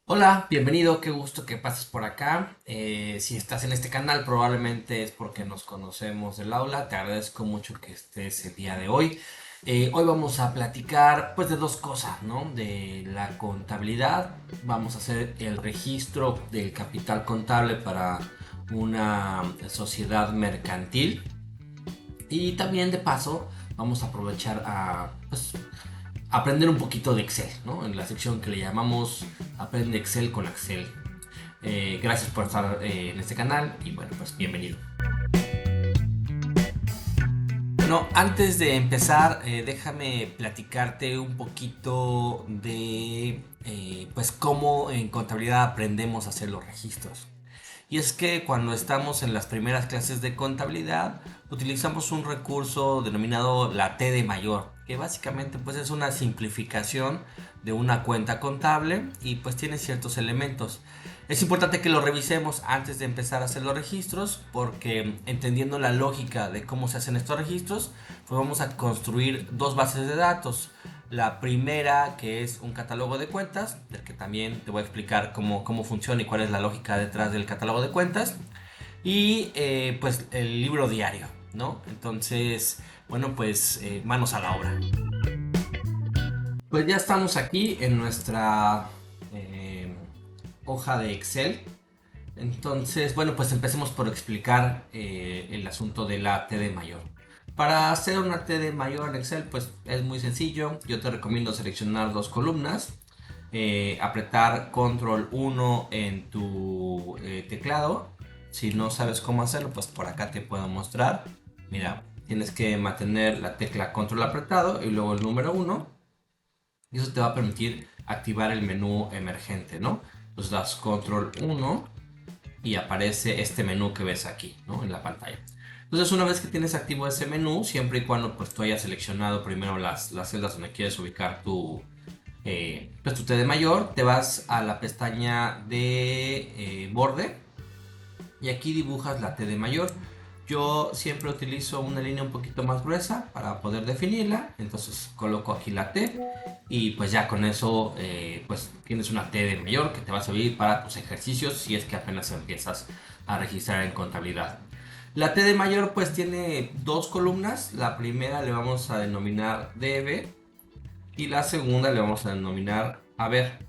Hola, bienvenido, qué gusto que pases por acá. Si estás en este canal, probablemente es porque nos conocemos del aula. Te agradezco mucho que estés el día de hoy. Hoy vamos a platicar pues de dos cosas, ¿no? De la contabilidad. Vamos a hacer el registro del capital contable para una sociedad mercantil. Y también de paso vamos a aprovechar a pues, aprender un poquito de Excel, ¿no? En la sección que le llamamos Aprende Excel con Excel. Gracias por estar en este canal y bueno, pues bienvenido. Bueno, antes de empezar, déjame platicarte un poquito de pues cómo en contabilidad aprendemos a hacer los registros. Y es que cuando estamos en las primeras clases de contabilidad, utilizamos un recurso denominado la T de mayor, que básicamente pues es una simplificación de una cuenta contable y pues tiene ciertos elementos. Es importante que lo revisemos antes de empezar a hacer los registros porque entendiendo la lógica de cómo se hacen estos registros, pues vamos a construir dos bases de datos. La primera, que es un catálogo de cuentas, del que también te voy a explicar cómo funciona y cuál es la lógica detrás del catálogo de cuentas. Y pues el libro diario, ¿no? Entonces, bueno, pues manos a la obra. Pues ya estamos aquí en nuestra eh, hoja de Excel. Entonces, bueno, pues empecemos por explicar el asunto de la T de mayor. Para hacer una T de mayor en Excel, pues es muy sencillo. Yo te recomiendo seleccionar dos columnas, apretar control 1 en tu teclado. Si no sabes cómo hacerlo, pues por acá te puedo mostrar. Mira, tienes que mantener la tecla control apretado y luego el número 1. Y eso te va a permitir activar el menú emergente, ¿no? Entonces das control 1 y aparece este menú que ves aquí, ¿no? En la pantalla. Entonces, una vez que tienes activo ese menú, siempre y cuando pues, tú hayas seleccionado primero las celdas donde quieres ubicar pues, tu T de mayor, te vas a la pestaña de borde y aquí dibujas la T de mayor. Yo siempre utilizo una línea un poquito más gruesa para poder definirla, entonces coloco aquí la T y pues ya con eso pues tienes una T de mayor que te va a servir para tus ejercicios si es que apenas empiezas a registrar en contabilidad. La T de mayor pues tiene dos columnas, la primera le vamos a denominar debe y la segunda le vamos a denominar haber.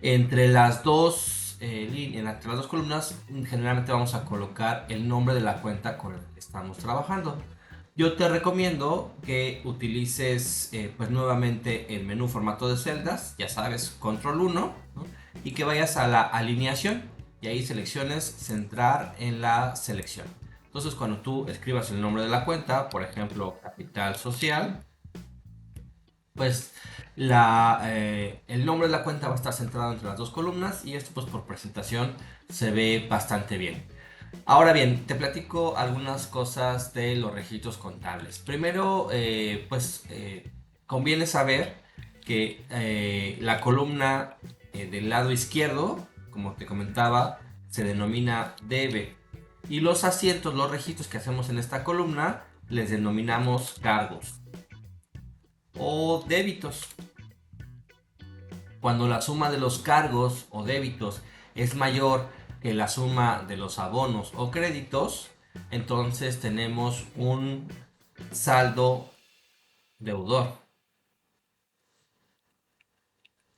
Entre las dos líneas, entre las dos columnas, generalmente vamos a colocar el nombre de la cuenta con la que estamos trabajando. Yo te recomiendo que utilices pues nuevamente el menú formato de celdas, ya sabes, control 1, ¿no? Y que vayas a la alineación y ahí selecciones centrar en la selección. Entonces cuando tú escribas el nombre de la cuenta, por ejemplo, capital social, pues el nombre de la cuenta va a estar centrado entre las dos columnas y esto pues por presentación se ve bastante bien. Ahora bien, te platico algunas cosas de los registros contables. Primero, conviene saber que la columna del lado izquierdo, como te comentaba, se denomina debe. Y los asientos, los registros que hacemos en esta columna, les denominamos cargos o débitos. Cuando la suma de los cargos o débitos es mayor que la suma de los abonos o créditos, entonces tenemos un saldo deudor.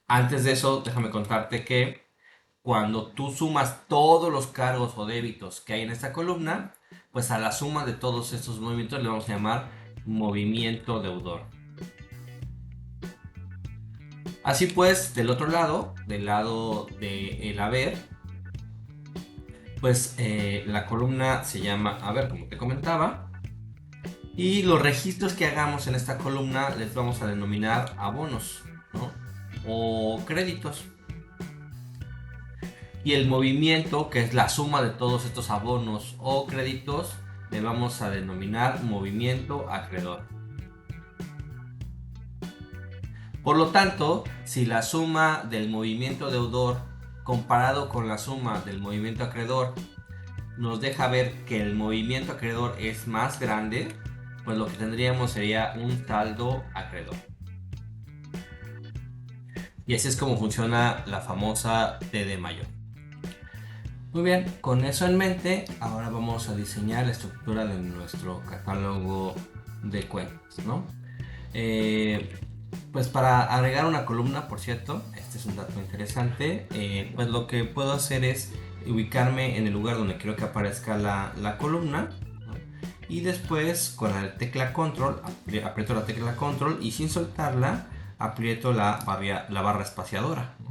Antes de eso, déjame contarte que cuando tú sumas todos los cargos o débitos que hay en esta columna, pues a la suma de todos estos movimientos le vamos a llamar movimiento deudor. Así pues, del otro lado, del lado del haber, pues la columna se llama haber, como te comentaba, y los registros que hagamos en esta columna les vamos a denominar abonos, ¿no? O créditos. Y el movimiento, que es la suma de todos estos abonos o créditos, le vamos a denominar movimiento acreedor. Por lo tanto, si la suma del movimiento deudor comparado con la suma del movimiento acreedor nos deja ver que el movimiento acreedor es más grande, pues lo que tendríamos sería un saldo acreedor. Y así es como funciona la famosa T de mayor. Muy bien, con eso en mente, ahora vamos a diseñar la estructura de nuestro catálogo de cuentas, ¿no? Eh, pues para agregar una columna, por cierto, este es un dato interesante, pues lo que puedo hacer es ubicarme en el lugar donde quiero que aparezca la columna, ¿no? Y después con la tecla control, aprieto la tecla control y sin soltarla aprieto la barra espaciadora, ¿no?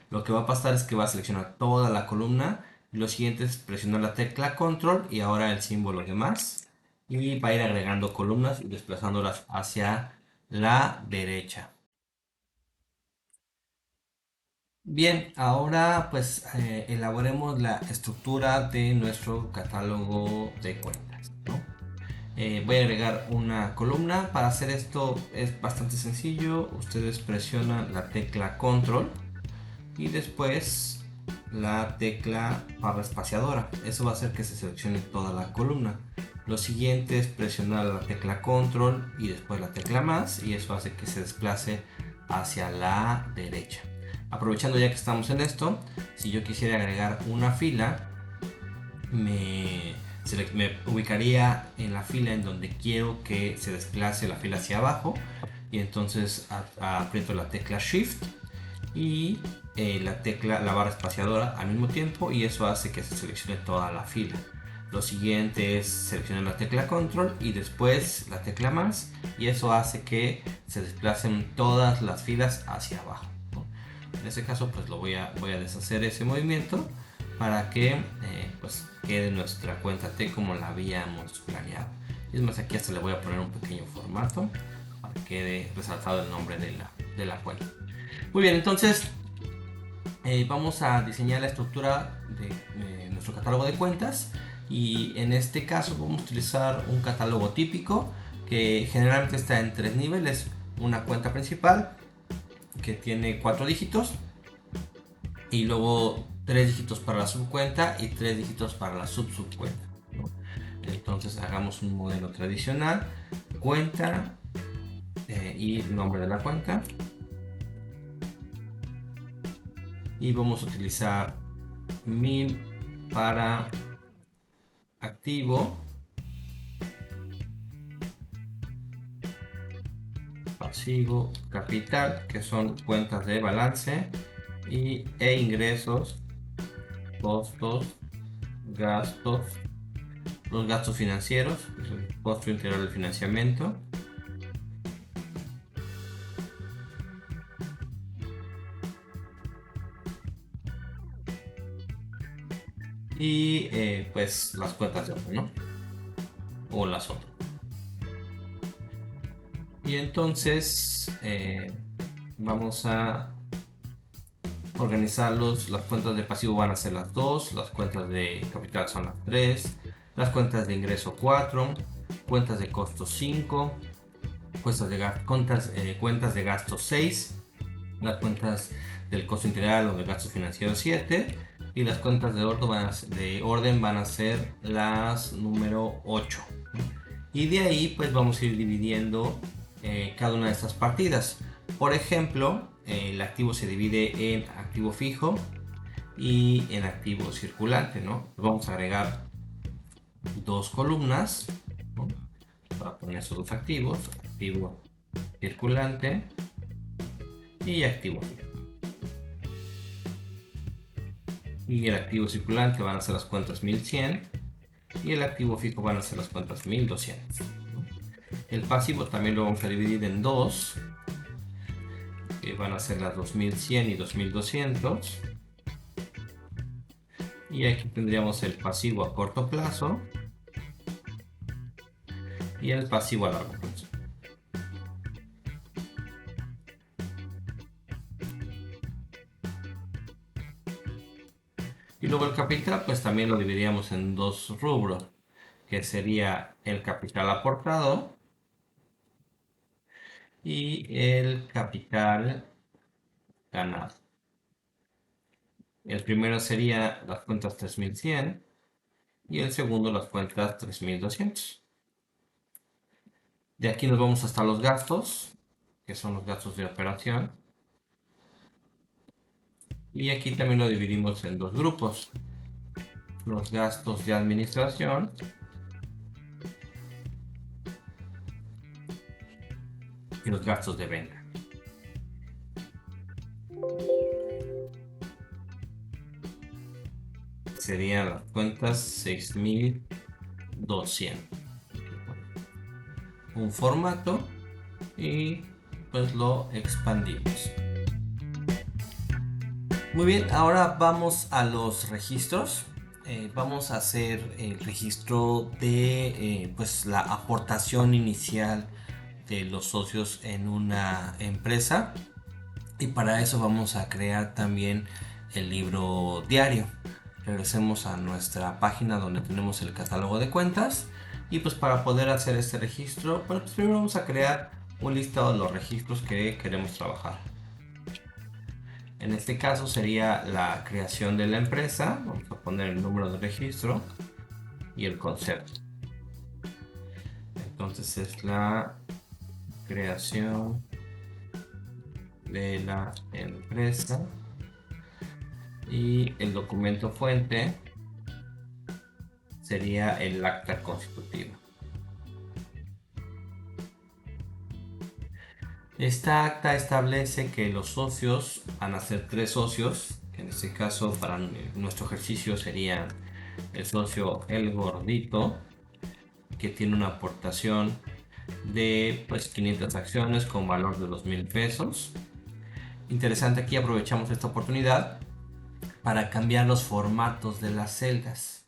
Lo que va a pasar es que va a seleccionar toda la columna y lo siguiente es presionar la tecla control y ahora el símbolo de más y va a ir agregando columnas y desplazándolas hacia la derecha. Bien, ahora pues elaboremos la estructura de nuestro catálogo de cuentas, ¿no? Voy a agregar una columna. Para hacer esto es bastante sencillo. Ustedes presionan la tecla control y después la tecla barra espaciadora. Eso va a hacer que se seleccione toda la columna. Lo siguiente es presionar la tecla control y después la tecla más y eso hace que se desplace hacia la derecha. Aprovechando ya que estamos en esto, si yo quisiera agregar una fila, me ubicaría en la fila en donde quiero que se desplace la fila hacia abajo y entonces aprieto la tecla Shift y la barra espaciadora al mismo tiempo y eso hace que se seleccione toda la fila. Lo siguiente es seleccionar la tecla control y después la tecla más y eso hace que se desplacen todas las filas hacia abajo, ¿no? En este caso pues voy a deshacer ese movimiento para que pues quede nuestra cuenta T como la habíamos planeado. Y es más, aquí hasta le voy a poner un pequeño formato para que quede resaltado el nombre de la cuenta. Muy bien, entonces vamos a diseñar la estructura de nuestro catálogo de cuentas y en este caso vamos a utilizar un catálogo típico que generalmente está en tres niveles. Una cuenta principal que tiene 4 dígitos y luego 3 dígitos para la subcuenta y 3 dígitos para la subcuenta, ¿no? Entonces hagamos un modelo tradicional, cuenta y nombre de la cuenta. Y vamos a utilizar 1000 para activo, pasivo, capital, que son cuentas de balance, e ingresos, costos, gastos, los gastos financieros, el costo integral del financiamiento, y pues las cuentas de otro, ¿no? O las otras. Y entonces vamos a organizarlos. Las cuentas de pasivo van a ser las 2, las cuentas de capital son las 3, las cuentas de ingreso 4, cuentas de costo 5, cuentas de gasto 6, las cuentas del costo integral o de gasto financiero 7 y las cuentas de orden van a ser las número 8. Y de ahí pues vamos a ir dividiendo cada una de estas partidas. Por ejemplo, el activo se divide en activo fijo y en activo circulante, ¿no? Vamos a agregar dos columnas, ¿no? Para poner esos dos activos, activo circulante y activo fijo. Y el activo circulante van a ser las cuentas 1100 y el activo fijo van a ser las cuentas 1200. El pasivo también lo vamos a dividir en dos, que van a ser las 2100 y 2200. Y aquí tendríamos el pasivo a corto plazo y el pasivo a largo plazo. Y luego el capital, pues también lo dividiríamos en dos rubros, que sería el capital aportado y el capital ganado. El primero sería las cuentas 3100 y el segundo las cuentas 3200. De aquí nos vamos hasta los gastos, que son los gastos de operación. Y aquí también lo dividimos en dos grupos: los gastos de administración y los gastos de venta. Serían las cuentas 6200. Un formato y pues lo expandimos. Muy bien, ahora vamos a los registros. Vamos a hacer el registro de pues la aportación inicial de los socios en una empresa, y para eso vamos a crear también el libro diario. Regresemos a nuestra página donde tenemos el catálogo de cuentas, y pues para poder hacer este registro, bueno, pues primero vamos a crear un listado de los registros que queremos trabajar. En este caso sería la creación de la empresa. Vamos a poner el número de registro y el concepto. Entonces es la creación de la empresa, y el documento fuente sería el acta constitutiva. Esta acta establece que los socios van a ser 3 socios, que en este caso para nuestro ejercicio sería el socio El Gordito, que tiene una aportación de pues 500 acciones con valor de 2,000 pesos. Interesante, aquí aprovechamos esta oportunidad para cambiar los formatos de las celdas.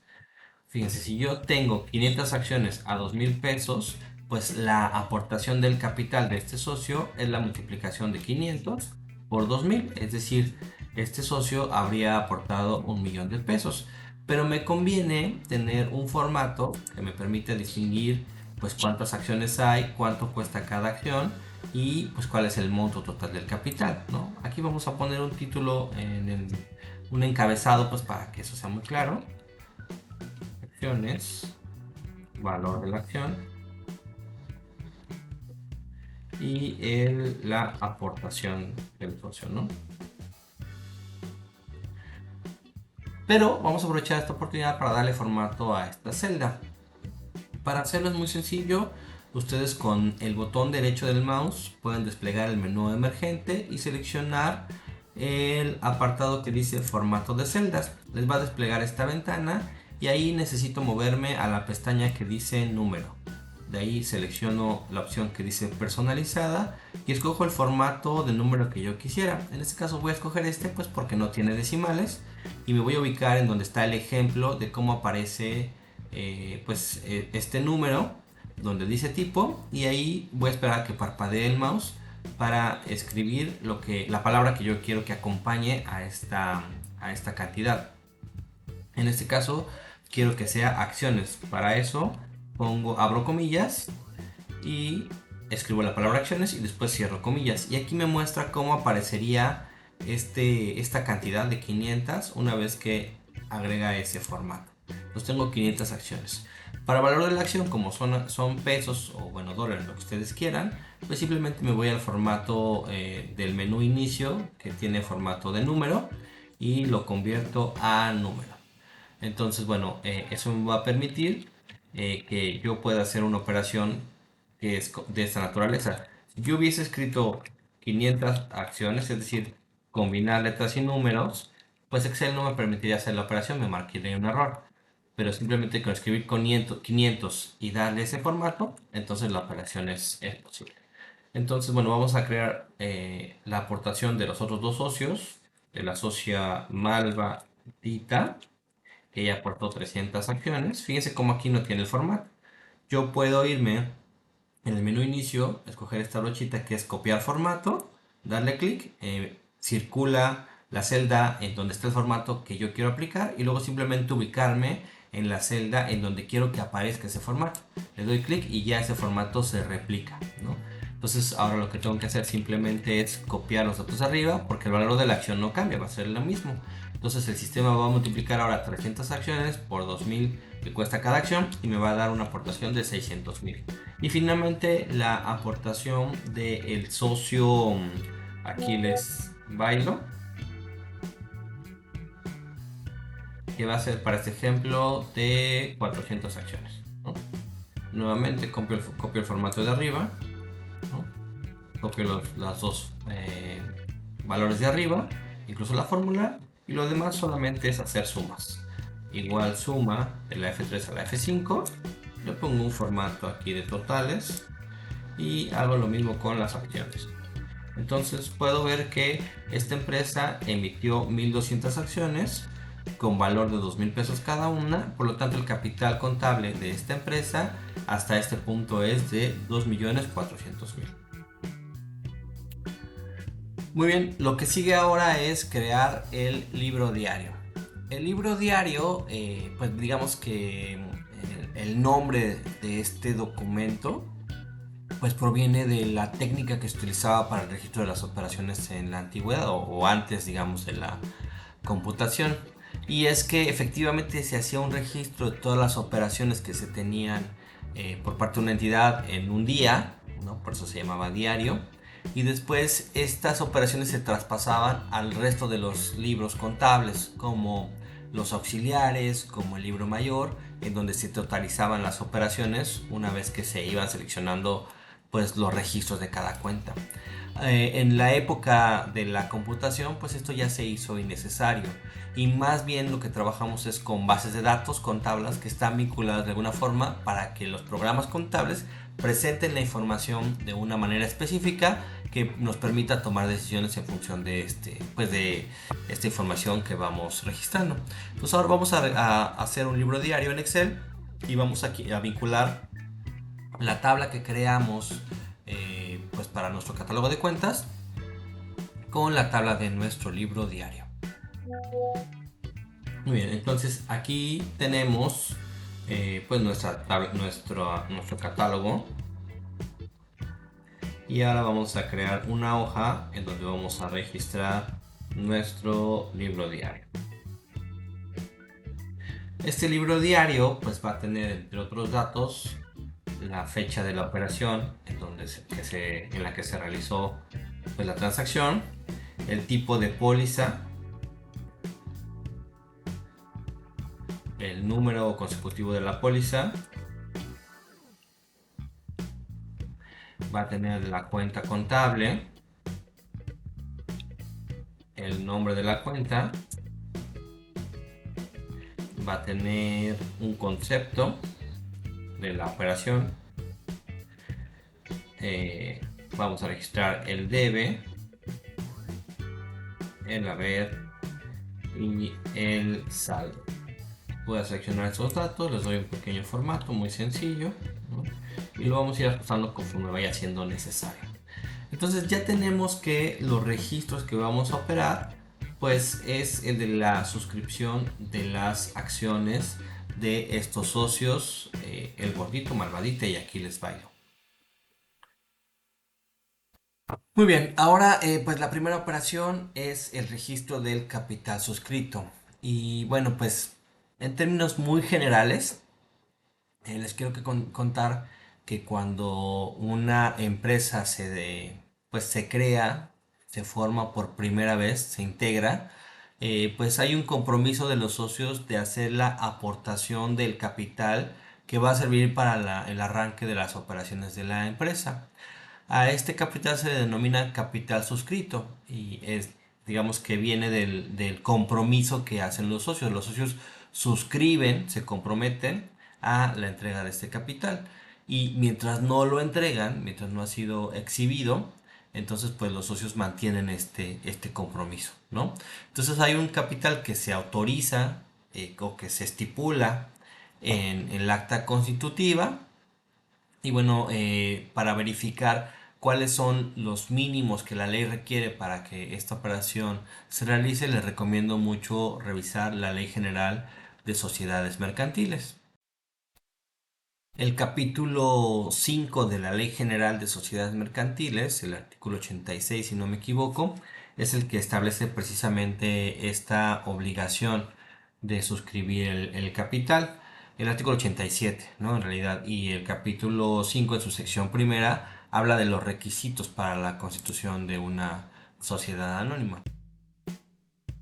Fíjense, si yo tengo 500 acciones a 2,000 pesos, pues la aportación del capital de este socio es la multiplicación de 500 por 2,000, es decir, este socio habría aportado 1,000,000 de pesos. Pero me conviene tener un formato que me permite distinguir pues cuántas acciones hay, cuánto cuesta cada acción y pues cuál es el monto total del capital, ¿no? Aquí vamos a poner un título un encabezado pues para que eso sea muy claro: acciones, valor de la acción y la aportación del socio, ¿no? Pero vamos a aprovechar esta oportunidad para darle formato a esta celda. Para hacerlo es muy sencillo. Ustedes con el botón derecho del mouse pueden desplegar el menú emergente y seleccionar el apartado que dice formato de celdas. Les va a desplegar esta ventana y ahí necesito moverme a la pestaña que dice número. De ahí selecciono la opción que dice personalizada y escojo el formato de número que yo quisiera. En este caso voy a escoger este pues porque no tiene decimales, y me voy a ubicar en donde está el ejemplo de cómo aparece este número, donde dice tipo, y ahí voy a esperar a que parpadee el mouse para escribir la palabra que yo quiero que acompañe a esta cantidad. En este caso quiero que sea acciones. Para eso abro comillas y escribo la palabra acciones y después cierro comillas, y aquí me muestra cómo aparecería esta cantidad de 500 una vez que agrega ese formato. Pues tengo 500 acciones. Para valor de la acción, como son pesos o bueno dólares, lo que ustedes quieran, pues simplemente me voy al formato del menú inicio, que tiene formato de número, y lo convierto a número. Entonces bueno, eso me va a permitir que yo pueda hacer una operación que es de esta naturaleza. Si yo hubiese escrito 500 acciones, es decir, combinar letras y números, pues Excel no me permitiría hacer la operación, me marcaría un error. Pero simplemente con escribir 500 y darle ese formato, entonces la operación es posible. Entonces, bueno, vamos a crear la aportación de los otros dos socios, de la socia Malva Tita, que ella aportó 300 acciones. Fíjense cómo aquí no tiene el formato. Yo puedo irme en el menú inicio, escoger esta brochita que es copiar formato, darle clic, circula la celda en donde está el formato que yo quiero aplicar, y luego simplemente ubicarme en la celda en donde quiero que aparezca ese formato. Le doy clic y ya ese formato se replica, ¿no? Entonces ahora lo que tengo que hacer simplemente es copiar los datos arriba, porque el valor de la acción no cambia, va a ser lo mismo. Entonces el sistema va a multiplicar ahora 300 acciones por 2,000 que cuesta cada acción, y me va a dar una aportación de 600,000. Y finalmente la aportación del socio, aquí les bailo, que va a ser para este ejemplo de 400 acciones, ¿no? Nuevamente copio el formato de arriba, ¿no? Copio los dos valores de arriba, incluso la fórmula, y lo demás solamente es hacer sumas. Igual suma de la F3 a la F5, le pongo un formato aquí de totales y hago lo mismo con las acciones. Entonces puedo ver que esta empresa emitió 1200 acciones con valor de 2000 pesos cada una, por lo tanto el capital contable de esta empresa hasta este punto es de 2.400.000. Muy bien, lo que sigue ahora es crear el libro diario. El libro diario, pues digamos que el nombre de este documento pues proviene de la técnica que se utilizaba para el registro de las operaciones en la antigüedad o antes, digamos, de la computación. Y es que efectivamente se hacía un registro de todas las operaciones que se tenían por parte de una entidad en un día, ¿no? Por eso se llamaba diario. Y después estas operaciones se traspasaban al resto de los libros contables, como los auxiliares, como el libro mayor, en donde se totalizaban las operaciones una vez que se iban seleccionando pues los registros de cada cuenta. En la época de la computación, pues esto ya se hizo innecesario y más bien lo que trabajamos es con bases de datos, con tablas que están vinculadas de alguna forma para que los programas contables presenten la información de una manera específica que nos permita tomar decisiones en función de esta información que vamos registrando. Entonces ahora vamos a hacer un libro diario en Excel y vamos aquí a vincular la tabla que creamos pues para nuestro catálogo de cuentas con la tabla de nuestro libro diario. Muy bien, entonces aquí tenemos pues nuestra tabla, nuestro catálogo, y ahora vamos a crear una hoja en donde vamos a registrar nuestro libro diario. Este libro diario pues va a tener, entre otros datos, la fecha de la operación en la que se realizó pues, la transacción, el tipo de póliza, el número consecutivo de la póliza, va a tener la cuenta contable, el nombre de la cuenta, va a tener un concepto de la operación, vamos a registrar el debe, el haber y el saldo. Voy a seleccionar estos datos, les doy un pequeño formato muy sencillo, ¿no? Y lo vamos a ir ajustando conforme vaya siendo necesario. Entonces ya tenemos que los registros que vamos a operar pues es el de la suscripción de las acciones de estos socios, el gordito, malvadita y aquí les bailo. Muy bien, ahora pues la primera operación es el registro del capital suscrito. Y bueno, pues en términos muy generales, les quiero contar que cuando una empresa pues se crea, se forma por primera vez, se integra, pues hay un compromiso de los socios de hacer la aportación del capital que va a servir para el arranque de las operaciones de la empresa. A este capital se le denomina capital suscrito y es, digamos que viene del compromiso que hacen los socios. Los socios suscriben, se comprometen a la entrega de este capital y mientras no lo entregan, mientras no ha sido exhibido, entonces pues los socios mantienen este compromiso, ¿no? Entonces hay un capital que se autoriza o que se estipula en el acta constitutiva y bueno, para verificar cuáles son los mínimos que la ley requiere para que esta operación se realice, les recomiendo mucho revisar la Ley General de Sociedades Mercantiles. El capítulo 5 de la Ley General de Sociedades Mercantiles, el artículo 86 si no me equivoco, es el que establece precisamente esta obligación de suscribir el capital. El artículo 87, ¿no? En realidad, y el capítulo 5 en su sección primera habla de los requisitos para la constitución de una sociedad anónima.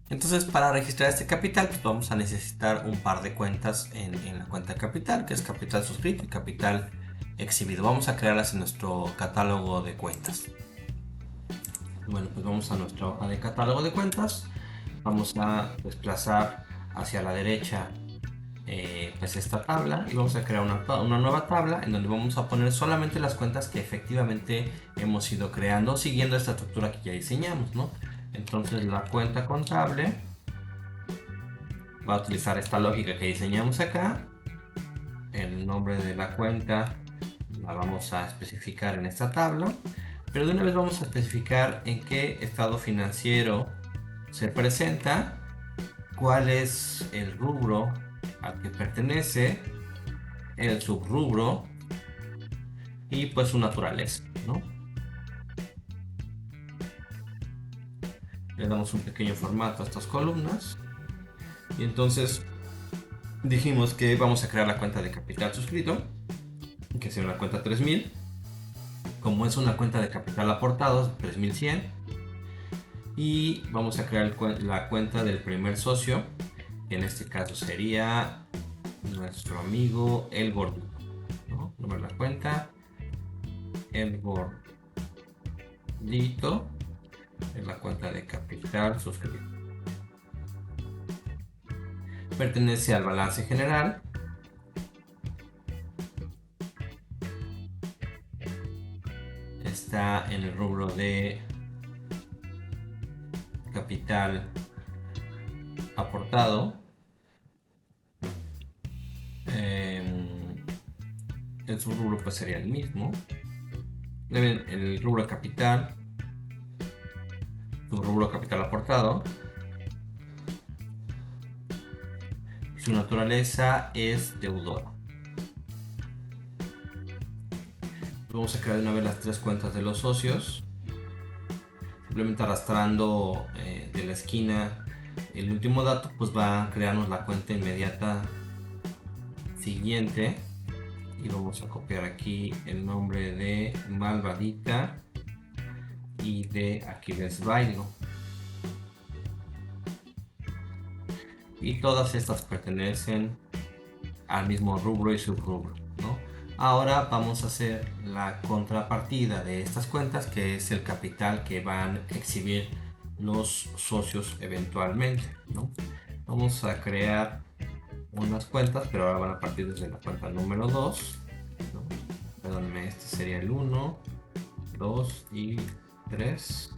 Entonces, para registrar este capital, pues vamos a necesitar un par de cuentas en la cuenta de capital, que es capital suscrito y capital exhibido. Vamos a crearlas en nuestro catálogo de cuentas. Bueno, pues vamos a nuestra hoja de catálogo de cuentas. Vamos a desplazar hacia la derecha pues esta tabla y vamos a crear una nueva tabla en donde vamos a poner solamente las cuentas que efectivamente hemos ido creando siguiendo esta estructura que ya diseñamos, ¿no? Entonces la cuenta contable va a utilizar esta lógica que diseñamos acá. El nombre de la cuenta la vamos a especificar en esta tabla, pero de una vez vamos a especificar en qué estado financiero se presenta, cuál es el rubro al que pertenece, el subrubro y pues su naturaleza, ¿no? Le damos un pequeño formato a estas columnas y entonces dijimos que vamos a crear la cuenta de capital suscrito, que será la cuenta 3000. Como es una cuenta de capital aportado, 3100. Y vamos a crear la cuenta del primer socio, que en este caso sería nuestro amigo El Gordito, ¿no? Número de la cuenta, El Gordito, es la cuenta de capital suscrito. Pertenece al balance general. Está en el rubro de capital aportado. El subrubro pues sería el mismo. El rubro capital, subrubro capital aportado. Su naturaleza es deudora. Vamos a crear de una vez las tres cuentas de los socios. Simplemente arrastrando de la esquina el último dato, pues va a crearnos la cuenta inmediata siguiente. Y vamos a copiar aquí el nombre de Malvadita y de Aquiles Bailo. Y todas estas pertenecen al mismo rubro y subrubro, ¿no? Ahora vamos a hacer la contrapartida de estas cuentas, que es el capital que van a exhibir los socios eventualmente, ¿no? Vamos a crear unas cuentas, pero ahora van a partir desde la cuenta número 2, ¿no? Perdónenme, este sería el 1, 2 y 3.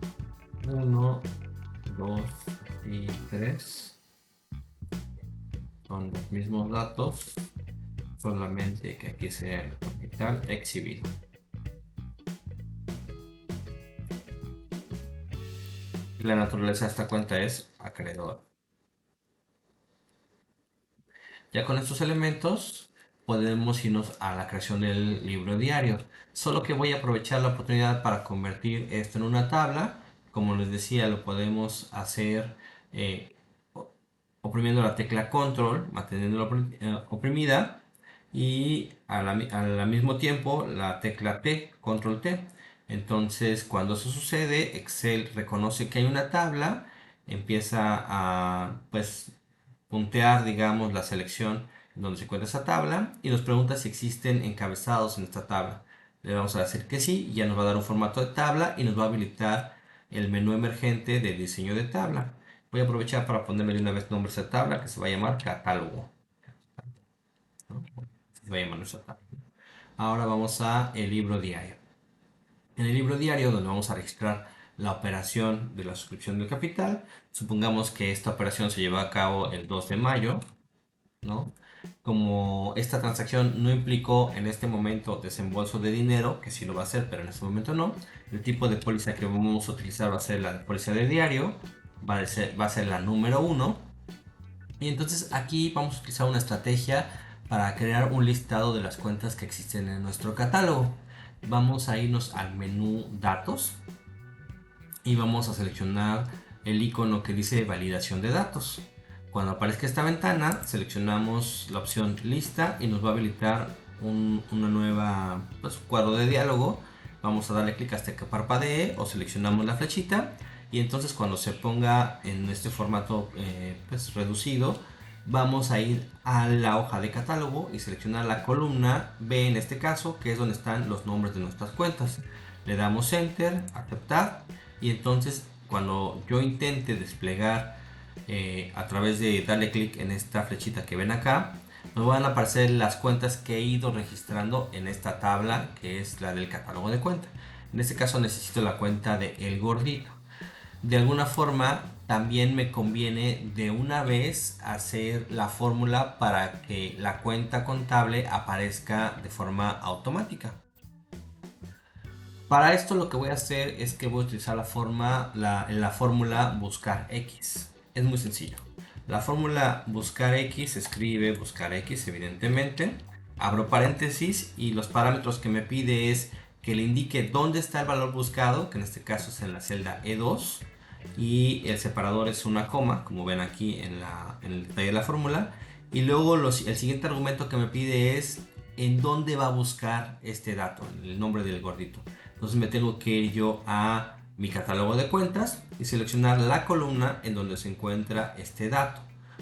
1, 2 y 3 son los mismos datos, solamente que aquí sea el capital exhibido. La naturaleza de esta cuenta es acreedor. Ya con estos elementos podemos irnos a la creación del libro diario. Solo que voy a aprovechar la oportunidad para convertir esto en una tabla. Como les decía, lo podemos hacer eh, oprimiendo la tecla control, manteniéndola oprimida, y al mismo tiempo la tecla T, control T. Entonces, cuando eso sucede, Excel reconoce que hay una tabla, empieza a pues puntear, digamos, la selección donde se encuentra esa tabla y nos pregunta si existen encabezados en esta tabla. Le vamos a decir que sí, y ya nos va a dar un formato de tabla y nos va a habilitar el menú emergente de diseño de tabla. Voy a aprovechar para ponerle de una vez nombre a esta tabla que se va a llamar catálogo, ¿no? Se va a llamar nuestra tabla. Ahora vamos a el libro diario. En el libro diario, donde vamos a registrar la operación de la suscripción del capital, supongamos que esta operación se lleva a cabo el 2 de mayo, ¿no? Como esta transacción no implicó en este momento desembolso de dinero, que sí lo va a hacer, pero en este momento no, el tipo de póliza que vamos a utilizar va a ser la póliza de diario, va a ser la número 1. Y entonces aquí vamos a utilizar una estrategia para crear un listado de las cuentas que existen en nuestro catálogo. Vamos a irnos al menú datos y vamos a seleccionar el icono que dice validación de datos. Cuando aparezca esta ventana, seleccionamos la opción lista y nos va a habilitar una nueva cuadro de diálogo. Vamos a darle clic hasta que parpadee o seleccionamos la flechita Y entonces cuando se ponga en este formato pues reducido, vamos a ir a la hoja de catálogo y seleccionar la columna B en este caso, que es donde están los nombres de nuestras cuentas. Le damos enter, aceptar, y entonces cuando yo intente desplegar a través de darle clic en esta flechita que ven acá, nos van a aparecer las cuentas que he ido registrando en esta tabla, que es la del catálogo de cuentas. En este caso necesito la cuenta de El Gordito. De alguna forma también me conviene de una vez hacer la fórmula para que la cuenta contable aparezca de forma automática. Para esto lo que voy a hacer es que voy a utilizar la fórmula buscar X. Es muy sencillo. La fórmula buscar X se escribe buscar X evidentemente. Abro paréntesis y los parámetros que me pide es que le indique dónde está el valor buscado, que en este caso es en la celda E2. Y el separador es una coma, como ven aquí en el detalle de la fórmula. Y luego el siguiente argumento que me pide es en dónde va a buscar este dato, el nombre del gordito. Entonces me tengo que ir yo a mi catálogo de cuentas y seleccionar la columna en donde se encuentra este dato.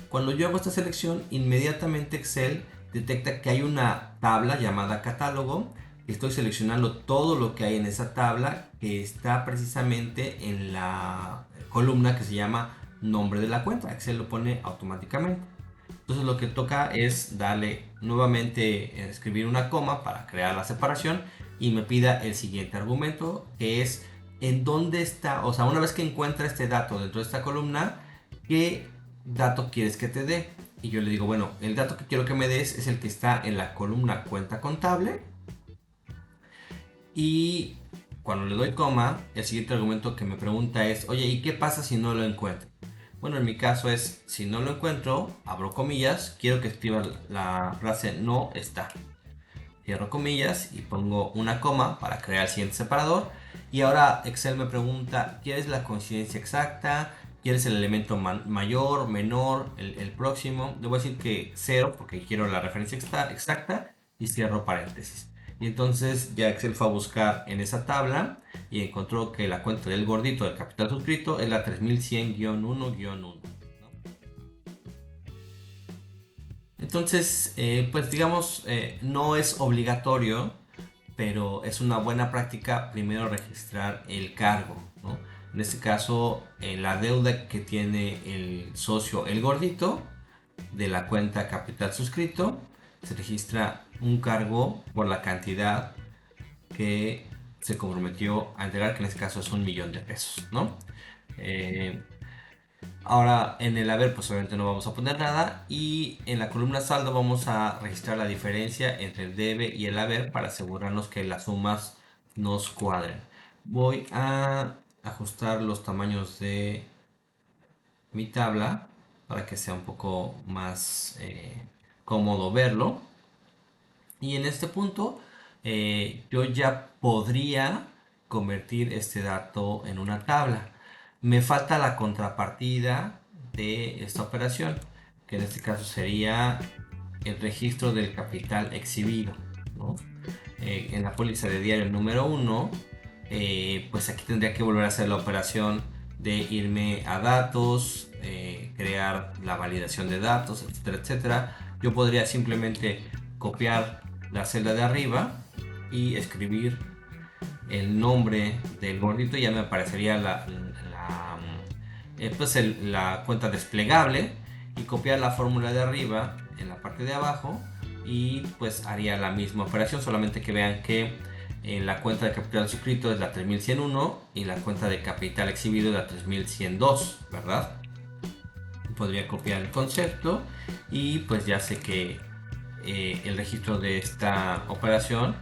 Cuando yo hago esta selección, inmediatamente Excel detecta que hay una tabla llamada catálogo. Estoy seleccionando todo lo que hay en esa tabla, que está precisamente en la columna que se llama nombre de la cuenta. Excel lo pone automáticamente. Entonces lo que toca es darle nuevamente escribir una coma para crear la separación y me pida el siguiente argumento, que es en dónde está, o sea, una vez que encuentra este dato dentro de esta columna, ¿qué dato quieres que te dé? Y yo le digo, bueno, el dato que quiero que me des es el que está en la columna cuenta contable. Y cuando le doy coma, el siguiente argumento que me pregunta es, oye, ¿y qué pasa si no lo encuentro? Bueno, en mi caso es, si no lo encuentro, abro comillas, quiero que escriba la frase no está. Cierro comillas y pongo una coma para crear el siguiente separador. Y ahora Excel me pregunta, ¿quieres la coincidencia exacta? ¿Quieres el elemento mayor, menor, el próximo? Le voy a decir que 0 porque quiero la referencia exacta y cierro paréntesis. Y entonces ya Excel fue a buscar en esa tabla y encontró que la cuenta del gordito del capital suscrito es la 3100-1-1. Entonces, pues digamos, no es obligatorio, pero es una buena práctica primero registrar el cargo, ¿no? En este caso, la deuda que tiene el socio, el gordito, de la cuenta capital suscrito, se registra un cargo por la cantidad que se comprometió a entregar, que en este caso es 1.000.000 de pesos, ¿no? Ahora en el haber pues obviamente no vamos a poner nada y en la columna saldo vamos a registrar la diferencia entre el debe y el haber para asegurarnos que las sumas nos cuadren. Voy a ajustar los tamaños de mi tabla para que sea un poco más cómodo verlo. Y en este punto yo ya podría convertir este dato en una tabla. Me falta la contrapartida de esta operación, que en este caso sería el registro del capital exhibido, ¿no? En la póliza de diario número 1, pues aquí tendría que volver a hacer la operación de irme a datos, crear la validación de datos, etcétera, etcétera. Yo podría simplemente copiar la celda de arriba y escribir el nombre del gordito y ya me aparecería la cuenta desplegable y copiar la fórmula de arriba en la parte de abajo y pues haría la misma operación, solamente que vean que la cuenta de capital suscrito es la 3101 y la cuenta de capital exhibido es la 3102, ¿verdad? Podría copiar el concepto y pues ya sé que el registro de esta operación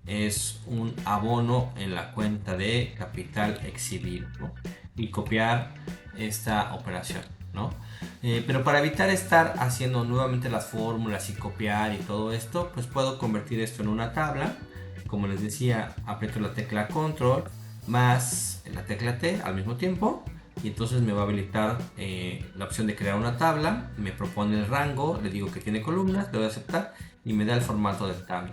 es un abono en la cuenta de capital exhibido, ¿no? Y copiar esta operación, ¿no? Pero para evitar estar haciendo nuevamente las fórmulas y copiar y todo esto, pues puedo convertir esto en una tabla. Como les decía, aprieto la tecla control más la tecla T al mismo tiempo y entonces me va a habilitar la opción de crear una tabla, me propone el rango, le digo que tiene columnas, le doy a aceptar y me da el formato de tabla.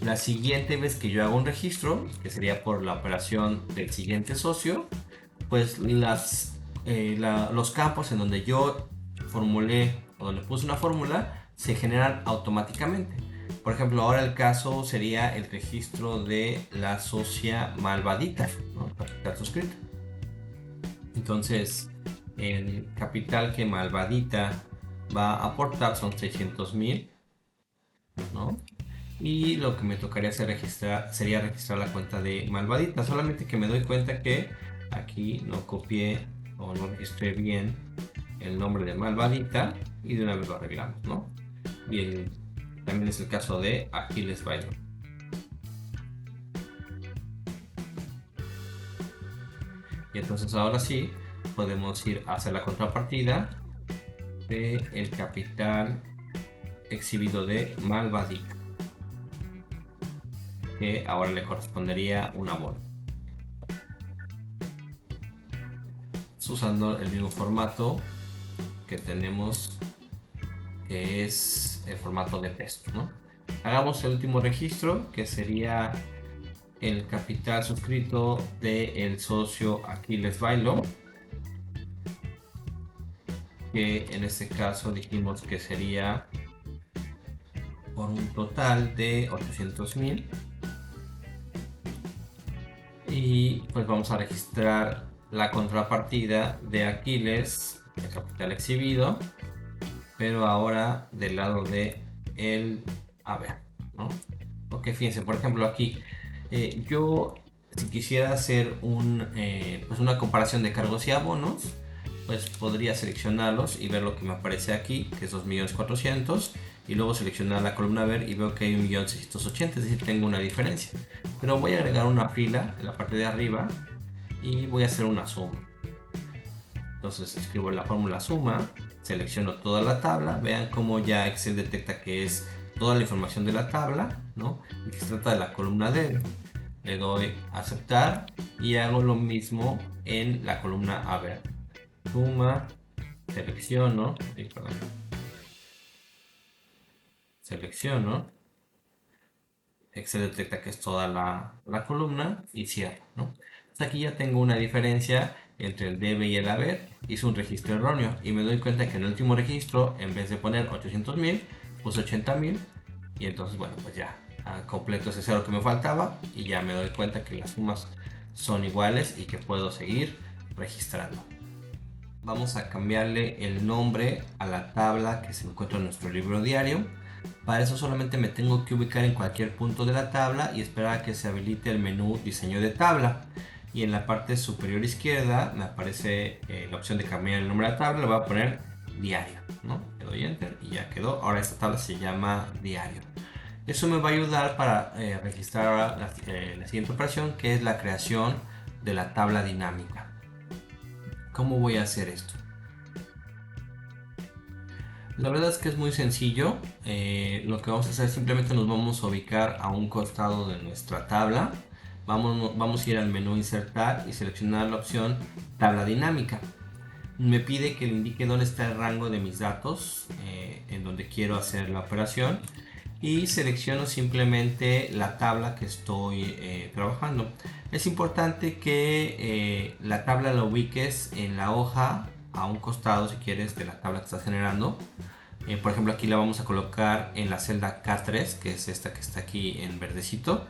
La siguiente vez que yo hago un registro, que sería por la operación del siguiente socio, pues los campos en donde yo formulé o donde puse una fórmula se generan automáticamente. Por ejemplo, ahora el caso sería el registro de la socia malvadita, ¿no? Capital suscrito. Entonces, el capital que malvadita va a aportar son 600,000, ¿no? Y lo que me tocaría hacer sería registrar la cuenta de malvadita. Solamente que me doy cuenta que aquí no copié o no registré bien el nombre de malvadita y de una vez lo arreglamos, ¿no? Y también es el caso de Aquiles Bailo. Y entonces ahora sí podemos ir a hacer la contrapartida de el capital exhibido de malvadita, que ahora le correspondería un abono. Usando el mismo formato que tenemos, que es el formato de texto, ¿no? Hagamos el último registro, que sería el capital suscrito del socio Aquiles Bailo, que en este caso dijimos que sería por un total de 800,000. Y pues vamos a registrar la contrapartida de Aquiles, el capital exhibido, pero ahora del lado de el haber, ¿no? Ok, fíjense, por ejemplo aquí, yo si quisiera hacer pues una comparación de cargos y abonos, pues podría seleccionarlos y ver lo que me aparece aquí, que es 2.400.000, y luego seleccionar la columna ver y veo que hay 1.680.000, es decir, tengo una diferencia. Pero voy a agregar una fila en la parte de arriba y voy a hacer una suma. Entonces escribo la fórmula suma, selecciono toda la tabla, vean cómo ya Excel detecta que es toda la información de la tabla, ¿no? Y que se trata de la columna D. Le doy a aceptar y hago lo mismo en la columna A ver. Suma, selecciono, selecciono, Excel detecta que es toda la columna y cierro, ¿no? Entonces aquí ya tengo una diferencia entre el debe y el haber. Hice un registro erróneo y me doy cuenta que en el último registro, en vez de poner 800,000, puse 80,000, y entonces, bueno, pues ya completo ese cero que me faltaba y ya me doy cuenta que las sumas son iguales y que puedo seguir registrando. Vamos a cambiarle el nombre a la tabla que se encuentra en nuestro libro diario. Para eso solamente me tengo que ubicar en cualquier punto de la tabla y esperar a que se habilite el menú diseño de tabla. Y en la parte superior izquierda me aparece la opción de cambiar el nombre de la tabla. Le voy a poner diario, ¿no? Le doy enter y ya quedó. Ahora esta tabla se llama diario. Eso me va a ayudar para registrar la siguiente operación, que es la creación de la tabla dinámica. ¿Cómo voy a hacer esto? La verdad es que es muy sencillo. Lo que vamos a hacer es simplemente nos vamos a ubicar a un costado de nuestra tabla. Vamos a ir al menú insertar y seleccionar la opción tabla dinámica. Me pide que le indique dónde está el rango de mis datos, en donde quiero hacer la operación, y selecciono simplemente la tabla que estoy trabajando. Es importante que la tabla la ubiques en la hoja a un costado, si quieres, de la tabla que estás generando. Por ejemplo, aquí la vamos a colocar en la celda K3, que es esta que está aquí en verdecito,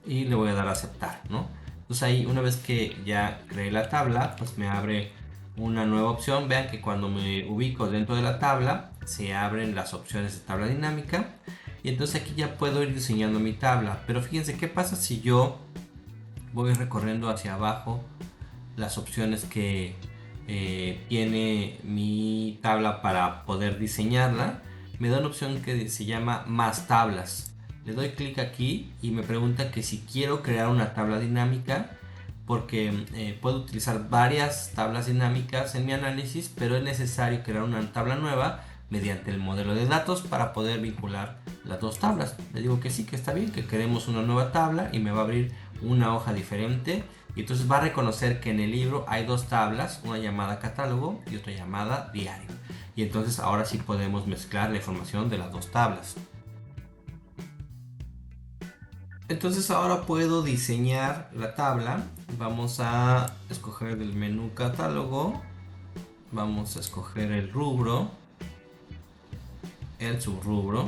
y le voy a dar a aceptar, ¿no? Entonces ahí, una vez que ya creé la tabla, pues me abre una nueva opción. Vean que cuando me ubico dentro de la tabla se abren las opciones de tabla dinámica, y entonces aquí ya puedo ir diseñando mi tabla. Pero fíjense qué pasa si yo voy recorriendo hacia abajo las opciones que tiene mi tabla para poder diseñarla. Me da una opción que se llama más tablas. Le doy clic aquí y me pregunta que si quiero crear una tabla dinámica, porque puedo utilizar varias tablas dinámicas en mi análisis, pero es necesario crear una tabla nueva mediante el modelo de datos para poder vincular las dos tablas. Le digo que sí, que está bien, que queremos una nueva tabla, y me va a abrir una hoja diferente, y entonces va a reconocer que en el libro hay dos tablas, una llamada catálogo y otra llamada diario, y entonces ahora sí podemos mezclar la información de las dos tablas. Entonces ahora puedo diseñar la tabla. Vamos a escoger del menú catálogo. Vamos a escoger el rubro, el subrubro.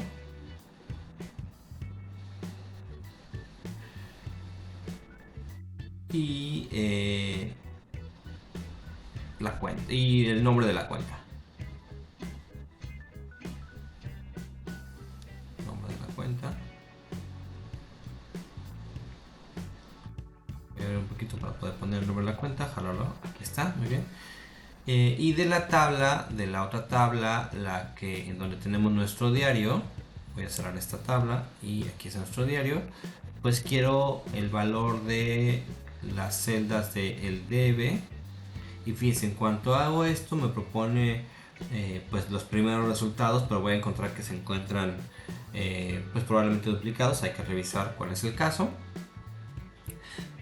Y la cuenta y el nombre de la cuenta. Nombre de la cuenta. Voy a ver un poquito para poder poner el nombre de la cuenta. Jalalo. Aquí está, muy bien. Y de la tabla, de la otra tabla, la que en donde tenemos nuestro diario, voy a cerrar esta tabla y aquí está nuestro diario. Pues quiero el valor de las celdas de el debe. Y fíjense, en cuanto hago esto me propone pues los primeros resultados, pero voy a encontrar que se encuentran pues probablemente duplicados. Hay que revisar cuál es el caso.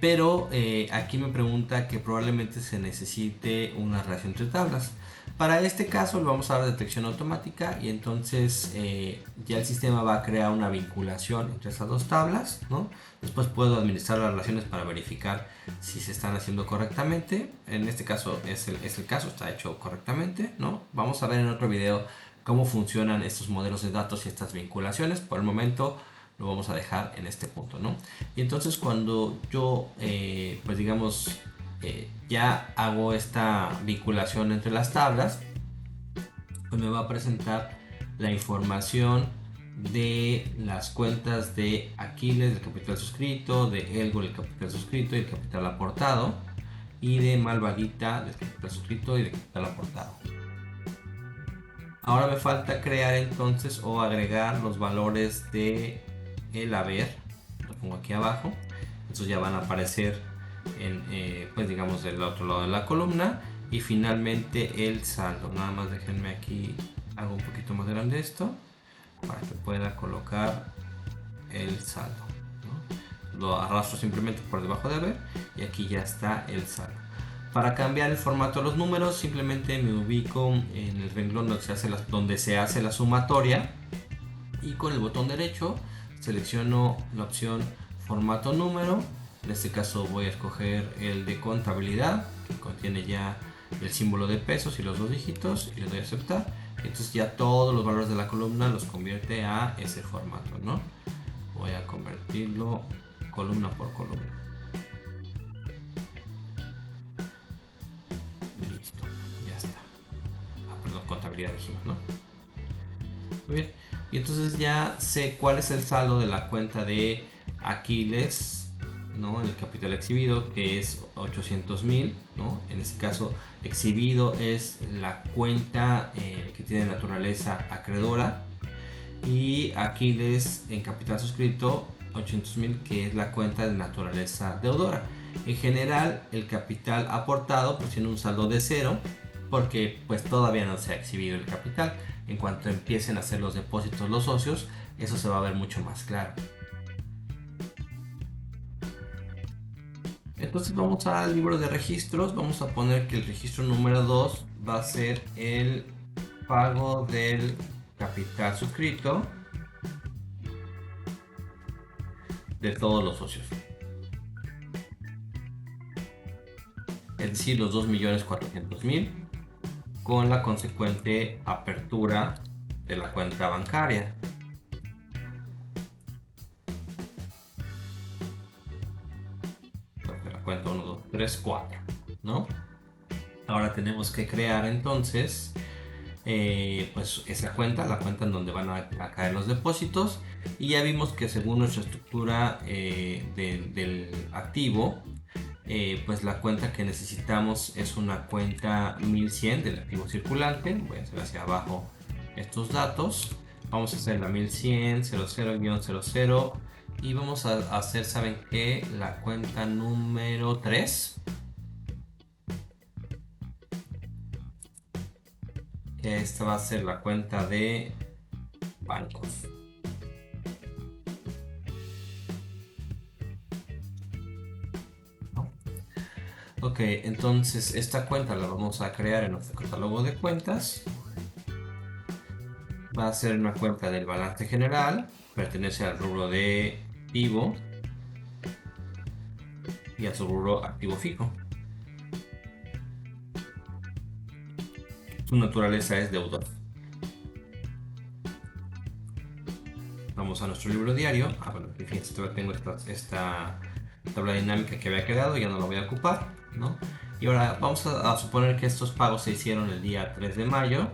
Pero aquí me pregunta que probablemente se necesite una relación entre tablas. Para este caso le vamos a dar detección automática y entonces ya el sistema va a crear una vinculación entre esas dos tablas, ¿no? Después puedo administrar las relaciones para verificar si se están haciendo correctamente. En este caso es el caso, está hecho correctamente, ¿no? Vamos a ver en otro video cómo funcionan estos modelos de datos y estas vinculaciones. Por el momento lo vamos a dejar en este punto, ¿no? Y entonces cuando yo, pues digamos, ya hago esta vinculación entre las tablas, pues me va a presentar la información de las cuentas de Aquiles, del capital suscrito, de Elgo, el capital suscrito y el capital aportado, y de Malvadita, del capital suscrito y del capital aportado. Ahora me falta crear entonces o agregar los valores de el haber. Lo pongo aquí abajo. Estos ya van a aparecer en, pues digamos del otro lado de la columna. Y finalmente el saldo. Nada más déjenme aquí, hago un poquito más grande esto para que pueda colocar el saldo, ¿no? Lo arrastro simplemente por debajo de haber y aquí ya está el saldo. Para cambiar el formato de los números, simplemente me ubico en el renglón donde se hace la sumatoria y con el botón derecho selecciono la opción formato número. En este caso voy a escoger el de contabilidad, que contiene ya el símbolo de pesos y los dos dígitos, y le doy a aceptar. Entonces ya todos los valores de la columna los convierte a ese formato, ¿no? Voy a convertirlo columna por columna. Listo, ya está. Perdón, contabilidad dijimos, ¿no? Muy bien. Y entonces ya sé cuál es el saldo de la cuenta de Aquiles, ¿no? En el capital exhibido, que es 800,000, ¿no? En este caso, exhibido es la cuenta que tiene naturaleza acreedora. Y Aquiles en capital suscrito, 800,000, que es la cuenta de naturaleza deudora. En general, el capital aportado pues tiene un saldo de cero, porque pues todavía no se ha exhibido el capital. En cuanto empiecen a hacer los depósitos los socios, eso se va a ver mucho más claro. Entonces vamos al libro de registros. Vamos a poner que el registro número 2 va a ser el pago del capital suscrito de todos los socios. Es decir, los 2.400.000 con la consecuente apertura de la cuenta bancaria. De la cuenta 1, 2, 3, 4, ¿no? Ahora tenemos que crear entonces pues esa cuenta, la cuenta en donde van a caer los depósitos. Y ya vimos que según nuestra estructura del activo, pues la cuenta que necesitamos es una cuenta 1100 del activo circulante. Voy a hacer hacia abajo estos datos. Vamos a hacer la 1100 00-00 y vamos a hacer, ¿saben qué? La cuenta número 3, que esta va a ser la cuenta de bancos. Ok, entonces esta cuenta la vamos a crear en nuestro catálogo de cuentas. Va a ser una cuenta del balance general, pertenece al rubro de activo. y a su rubro activo fijo. Su naturaleza es deudor. Vamos a nuestro libro diario. Bueno, fíjense, todavía tengo esta tabla dinámica que había quedado, ya no la voy a ocupar, ¿no? Y ahora vamos a suponer que estos pagos se hicieron el día 3 de mayo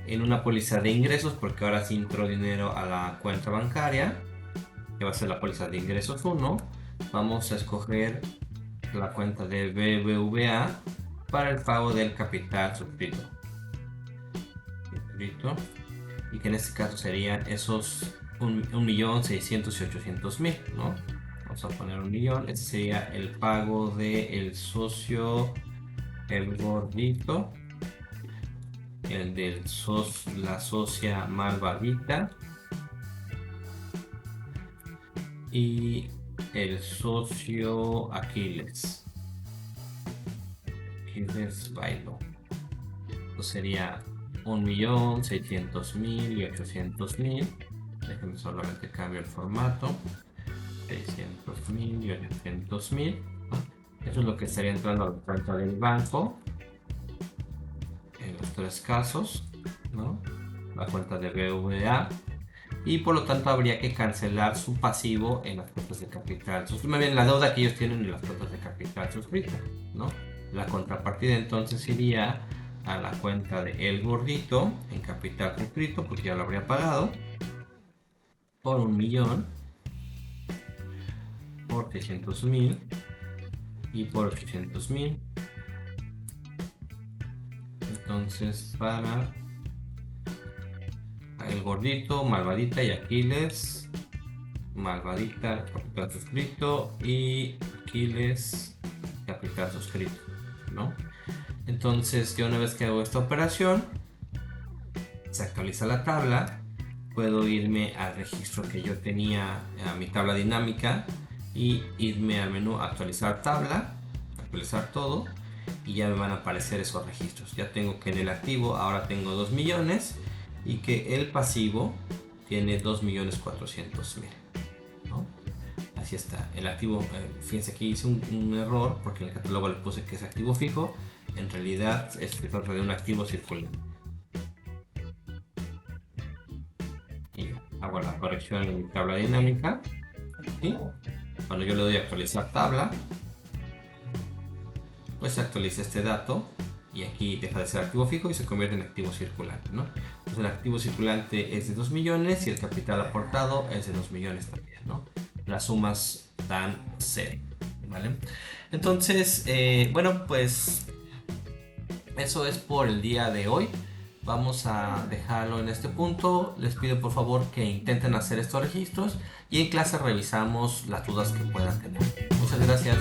en una póliza de ingresos, porque ahora sí entró dinero a la cuenta bancaria, que va a ser la póliza de ingresos 1. Vamos a escoger la cuenta de BBVA para el pago del capital suscrito. Y que en este caso serían esos 1.600.000 y 800.000, ¿no? Vamos a poner 1.000.000. Este sería el pago del socio, el gordito, el de la socia malvadita y el socio Aquiles. Aquiles Bailo. Esto sería 1.600.000 y 800.000. Déjenme solamente cambio el formato. 600.000 y 800.000. Eso es lo que estaría entrando a la cuenta del banco en los tres casos, ¿no? La cuenta de BVA. Y por lo tanto habría que cancelar su pasivo en las cuotas de capital suscrito. Bien, la deuda que ellos tienen en las cuotas de capital suscrito, ¿no? La contrapartida entonces iría a la cuenta de El Gordito en capital suscrito, porque ya lo habría pagado, por 1.000.000, por 600.000 y por 800.000. Entonces para El Gordito, Malvadita y Aquiles, Malvadita capital suscrito y Aquiles capital suscrito, ¿no? Entonces yo una vez que hago esta operación, se actualiza la tabla, puedo irme al registro que yo tenía, a mi tabla dinámica, y irme al menú actualizar tabla, actualizar todo, y ya me van a aparecer esos registros. Ya tengo que en el activo ahora tengo 2 millones y que el pasivo tiene 2.400.000, ¿no? Así está. El activo, fíjense que hice un error porque en el catálogo le puse que es activo fijo. En realidad se trata de un activo circulante. Y hago la corrección en mi tabla dinámica. ¿Sí? Cuando yo le doy a actualizar tabla, pues se actualiza este dato y aquí deja de ser activo fijo y se convierte en activo circulante, ¿no? Entonces el activo circulante es de 2 millones y el capital aportado es de 2 millones también, ¿no? Las sumas dan 0, ¿vale? Entonces, bueno, pues eso es por el día de hoy. Vamos a dejarlo en este punto. Les pido por favor que intenten hacer estos registros y en clase revisamos las dudas que puedan tener. Muchas gracias.